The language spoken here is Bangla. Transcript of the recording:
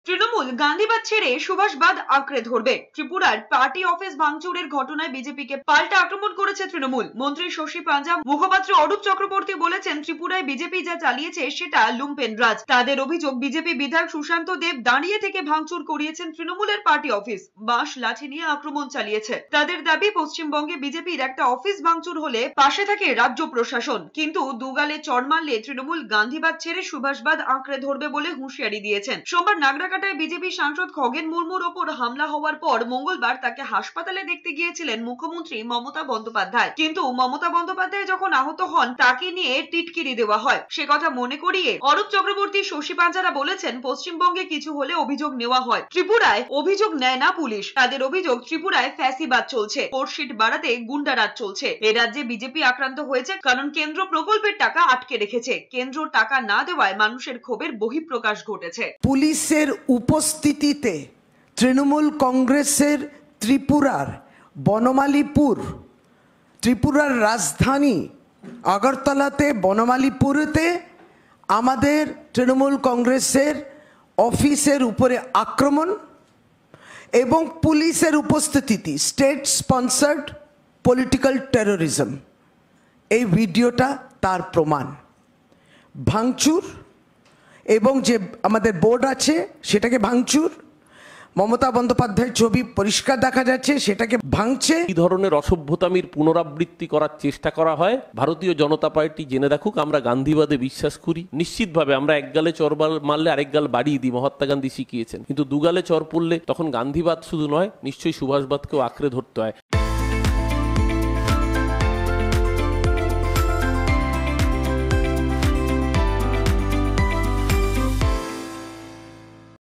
তৃণমূল গান্ধীবাদ ছেড়ে সুভাষবাদ আঁকড়ে ধরবে। ত্রিপুরার পার্টি অফিস ভাঙচুরের ঘটনায় বিজেপিকে পাল্টা আক্রমণ করেছে তৃণমূল। মন্ত্রী শশী পাঞ্জা, মুখপাত্র অরূপ চক্রবর্তী বলেছেন, ত্রিপুরায় বিজেপি যা চালিয়েছে সেটা লুম্পেন রাজ। তাদের অভিযোগ, বিজেপি বিধায়ক সুশান্ত দেব দাঁড়িয়ে থেকে ভাঙচুর করিয়েছেন তৃণমূলের পার্টি অফিস, বাঁশ লাঠি নিয়ে আক্রমণ চালিয়েছে। তাদের দাবি, পশ্চিমবঙ্গে বিজেপির একটা অফিস ভাঙচুর হলে পাশে থাকে রাজ্য প্রশাসন, কিন্তু দুগালে চড় মারলে তৃণমূল গান্ধীবাদ ছেড়ে সুভাষবাদ আঁকড়ে ধরবে বলে হুঁশিয়ারি দিয়েছেন। সোমবার নাগরাকাটায় বিজেপি সাংসদ খগেন মুর্মুর ওপর হামলা হওয়ার পর মঙ্গলবার তাকে হাসপাতালে দেখতে গিয়েছিলেন মুখ্যমন্ত্রী মমতা বন্দ্যোপাধ্যায়, কিন্তু মমতা বন্দ্যোপাধ্যায় যখন আহত হন তাকে নিয়ে টিটকিরি দেওয়া হয়। সে কথা মনে করিয়ে অরূপ চক্রবর্তী, শশী পাঞ্জারা বলেছেন, পশ্চিমবঙ্গে কিছু হলে অভিযোগ নেওয়া হয়, ত্রিপুরায় অভিযোগ নেয় না পুলিশ। তাদের অভিযোগ, ত্রিপুরায় ফ্যাসিবাদ চলছে, কোর্টশিট বাড়াতে গুন্ডারাজ চলছে। এ রাজ্যে বিজেপি আক্রান্ত হয়েছে কারণ কেন্দ্র প্রকল্পের টাকা আটকে রেখেছে। কেন্দ্র টাকা না দেওয়ায় মানুষের ক্ষোভের বহিঃপ্রকাশ ঘটেছে। পুলিশের উপস্থিতিতে তৃণমূল কংগ্রেসের ত্রিপুরার বনমালীপুর, ত্রিপুরার রাজধানী আগরতলাতে বনমালীপুরেতে আমাদের তৃণমূল কংগ্রেসের অফিসের উপরে আক্রমণ এবং পুলিশের উপস্থিতি, স্টেট স্পন্সার্ড পলিটিক্যাল টেরোরিজম, এই ভিডিওটা তার প্রমাণ। ভাঙচুর এবং যে আমাদের বোর্ড আছে সেটাকে ভাঙচুর, মমতা বন্দ্যোপাধ্যায়ের ছবি পরিষ্কার দেখা যাচ্ছে, সেটাকে ভাঙছে। এই ধরনের অসভ্যতামির পুনরাবৃত্তি করার চেষ্টা করা হয়। ভারতীয় জনতা পার্টি জেনে রাখুক, আমরা গান্ধীবাদে বিশ্বাস করি। নিশ্চিতভাবে আমরা এক গালে চর মারলে আরেক গাল বাড়িয়ে দিই, মহাত্মা গান্ধী শিখিয়েছেন। কিন্তু দুগালে চর পড়লে তখন গান্ধীবাদ শুধু নয়, নিশ্চয়ই সুভাষবাদকেও আঁকড়ে ধরতে হয়।